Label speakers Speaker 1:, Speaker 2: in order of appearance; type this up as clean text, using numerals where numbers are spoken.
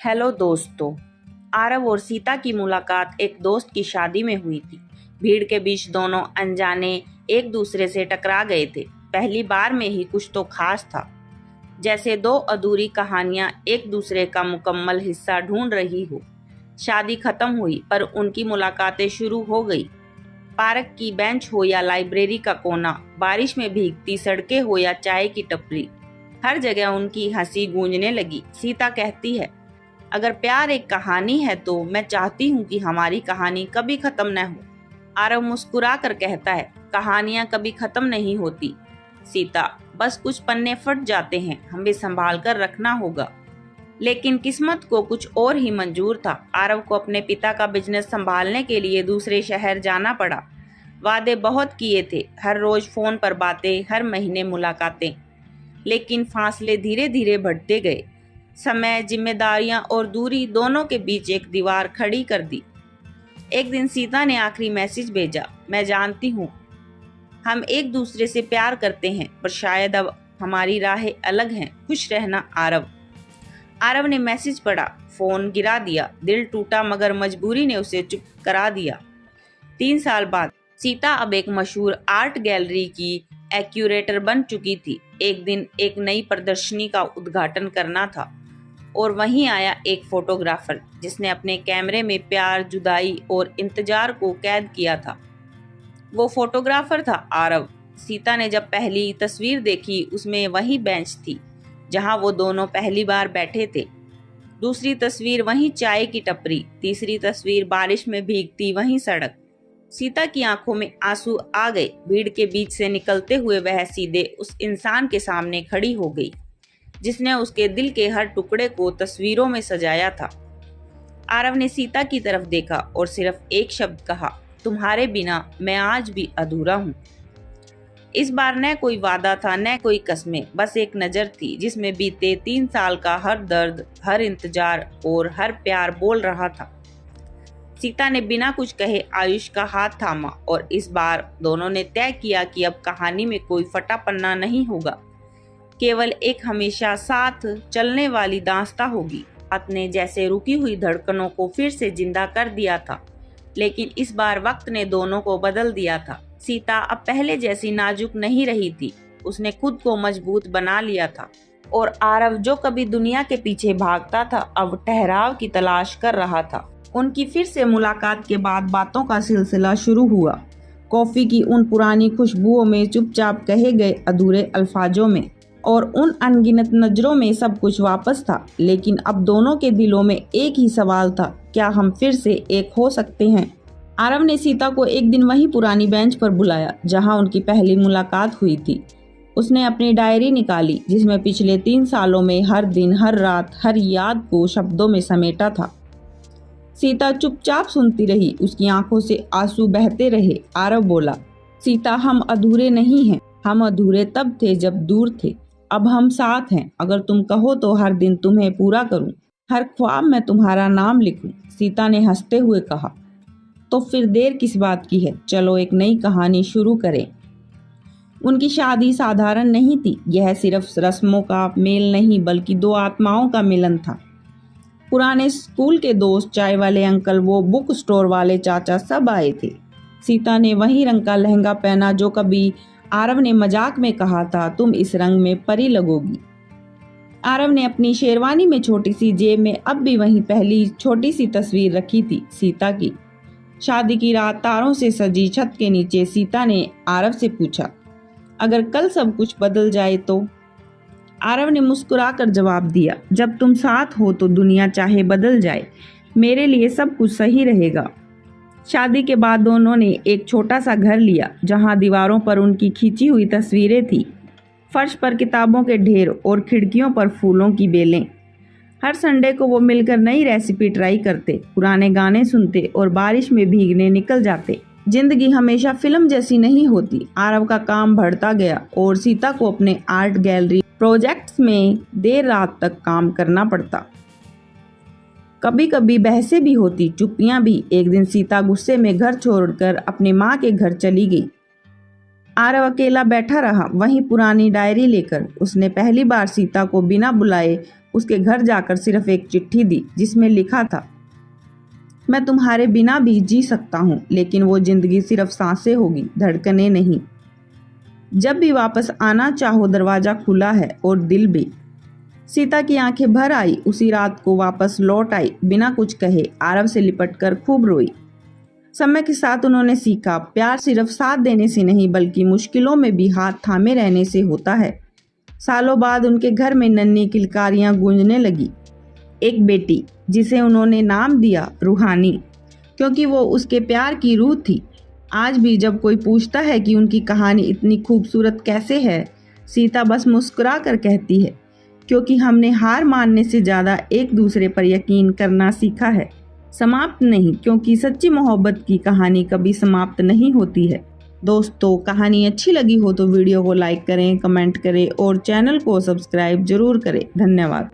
Speaker 1: Hello दोस्तों। आरव और सीता की मुलाकात एक दोस्त की शादी में हुई थी। भीड़ के बीच दोनों अनजाने एक दूसरे से टकरा गए थे। पहली बार में ही कुछ तो खास था, जैसे दो अधूरी कहानियां एक दूसरे का मुकम्मल हिस्सा ढूंढ रही हो। शादी खत्म हुई पर उनकी मुलाकातें शुरू हो गई। पार्क की बेंच हो या लाइब्रेरी का कोना, बारिश में भीगती सड़कें हो या चाय की टपरी, हर जगह उनकी हंसी गूंजने लगी। सीता कहती है, अगर प्यार एक कहानी है तो मैं चाहती हूँ कि हमारी कहानी कभी खत्म न हो। आरव मुस्कुरा कर कहता है, कहानियां कभी खत्म नहीं होती सीता, बस कुछ पन्ने फट जाते हैं, हमें संभाल कर रखना होगा। लेकिन किस्मत को कुछ और ही मंजूर था। आरव को अपने पिता का बिजनेस संभालने के लिए दूसरे शहर जाना पड़ा। वादे बहुत किए थे, हर रोज फोन पर बातें, हर महीने मुलाकातें, लेकिन फासले धीरे धीरे बढ़ते गए। समय, जिम्मेदारियां और दूरी दोनों के बीच एक दीवार खड़ी कर दी। एक दिन सीता ने आखिरी मैसेज भेजा, मैं जानती हूँ हम एक दूसरे से प्यार करते हैं, पर शायद अब हमारी राहें अलग हैं। खुश रहना आरव। आरव ने मैसेज पढ़ा, फोन गिरा दिया। दिल टूटा मगर मजबूरी ने उसे चुप करा दिया। 3 साल बाद सीता अब एक मशहूर आर्ट गैलरी की एक्यूरेटर बन चुकी थी। एक दिन एक नई प्रदर्शनी का उद्घाटन करना था और वहीं आया एक फोटोग्राफर जिसने अपने कैमरे में प्यार, जुदाई और इंतजार को कैद किया था। वो फोटोग्राफर था आरव। सीता ने जब पहली तस्वीर देखी, उसमें वही बेंच थी जहां वो दोनों पहली बार बैठे थे। दूसरी तस्वीर वही चाय की टपरी। तीसरी तस्वीर बारिश में भीगती वही सड़क। सीता की आंखों में आंसू आ गए। भीड़ के बीच से निकलते हुए वह सीधे उस इंसान के सामने खड़ी हो गई जिसने उसके दिल के हर टुकड़े को तस्वीरों में सजाया था। आरव ने सीता की तरफ देखा और सिर्फ एक शब्द कहा, तुम्हारे बिना मैं आज भी अधूरा हूँ। इस बार न कोई वादा था, न कोई कस्में, बस एक नजर थी जिसमें बीते 3 साल का हर दर्द, हर इंतजार और हर प्यार बोल रहा था। सीता ने बिना कुछ कहे आयुष का हाथ थामा और इस बार दोनों ने तय किया कि अब कहानी में कोई फटा पन्ना नहीं होगा, केवल एक हमेशा साथ चलने वाली दास्तां होगी। बात ने जैसे रुकी हुई धड़कनों को फिर से जिंदा कर दिया था, लेकिन इस बार वक्त ने दोनों को बदल दिया था। सीता अब पहले जैसी नाजुक नहीं रही थी, उसने खुद को मजबूत बना लिया था। और आरव, जो कभी दुनिया के पीछे भागता था, अब ठहराव की तलाश कर रहा था। उनकी फिर से मुलाकात के बाद बातों का सिलसिला शुरू हुआ। कॉफी की उन पुरानी खुशबुओं में, चुपचाप कहे गए अधूरे अल्फाजों में और उन अनगिनत नजरों में सब कुछ वापस था। लेकिन अब दोनों के दिलों में एक ही सवाल था, क्या हम फिर से एक हो सकते हैं? आरव ने सीता को एक दिन वही पुरानी बेंच पर बुलाया जहां उनकी पहली मुलाकात हुई थी। उसने अपनी डायरी निकाली जिसमें पिछले 3 सालों में हर दिन, हर रात, हर याद को शब्दों में समेटा था। सीता चुपचाप सुनती रही, उसकी आंखों से आंसू बहते रहे। आरव बोला, सीता, हम अधूरे नहीं हैं। हम अधूरे तब थे जब दूर थे, अब हम साथ हैं। अगर तुम कहो तो हर दिन तुम्हें पूरा करूं, हर ख्वाब में तुम्हारा नाम लिखूं। सीता ने हंसते हुए कहा, तो फिर देर किस बात की है, चलो एक नई कहानी शुरू करें। उनकी शादी साधारण नहीं थी, यह सिर्फ रस्मों का मेल नहीं बल्कि 2 आत्माओं का मिलन था। पुराने स्कूल के दोस्त, चाय वाले अंकल, वो बुक स्टोर वाले चाचा, सब आए थे। सीता ने वही रंग का लहंगा पहना जो कभी आरव ने मजाक में कहा था, तुम इस रंग में परी लगोगी। आरव ने अपनी शेरवानी में छोटी सी जेब में अब भी वही पहली छोटी सी तस्वीर रखी थी, सीता की। शादी की रात तारों से सजी छत के नीचे सीता ने आरव से पूछा, अगर कल सब कुछ बदल जाए तो? आरव ने मुस्कुराकर जवाब दिया, जब तुम साथ हो तो दुनिया चाहे बदल जाए, मेरे लिए सब कुछ सही रहेगा। शादी के बाद दोनों ने एक छोटा सा घर लिया जहां दीवारों पर उनकी खींची हुई तस्वीरें थी, फर्श पर किताबों के ढेर और खिड़कियों पर फूलों की बेलें। हर संडे को वो मिलकर नई रेसिपी ट्राई करते, पुराने गाने सुनते और बारिश में भीगने निकल जाते। जिंदगी हमेशा फिल्म जैसी नहीं होती। आरव का काम बढ़ता गया और सीता को अपने आर्ट गैलरी प्रोजेक्ट्स में देर रात तक काम करना पड़ता। कभी कभी बहसें भी होती, चुप्पियां भी। एक दिन सीता गुस्से में घर छोड़कर अपनी माँ के घर चली गई। आरव अकेला बैठा रहा, वहीं पुरानी डायरी लेकर। उसने पहली बार सीता को बिना बुलाए उसके घर जाकर सिर्फ एक चिट्ठी दी जिसमें लिखा था, मैं तुम्हारे बिना भी जी सकता हूँ, लेकिन वो जिंदगी सिर्फ सांसें होगी, धड़कनें नहीं। जब भी वापस आना चाहो दरवाज़ा खुला है और दिल भी। सीता की आंखें भर आई। उसी रात को वापस लौट आई, बिना कुछ कहे आरव से लिपटकर खूब रोई। समय के साथ उन्होंने सीखा, प्यार सिर्फ साथ देने से नहीं बल्कि मुश्किलों में भी हाथ थामे रहने से होता है। सालों बाद उनके घर में नन्ही किलकारियां गूंजने लगी। एक बेटी जिसे उन्होंने नाम दिया रूहानी, क्योंकि वो उसके प्यार की रूह थी। आज भी जब कोई पूछता है कि उनकी कहानी इतनी खूबसूरत कैसे है, सीता बस मुस्कुरा कर कहती है, क्योंकि हमने हार मानने से ज़्यादा एक दूसरे पर यकीन करना सीखा है। समाप्त नहीं, क्योंकि सच्ची मोहब्बत की कहानी कभी समाप्त नहीं होती है। दोस्तों, कहानी अच्छी लगी हो तो वीडियो को लाइक करें, कमेंट करें और चैनल को सब्सक्राइब जरूर करें। धन्यवाद।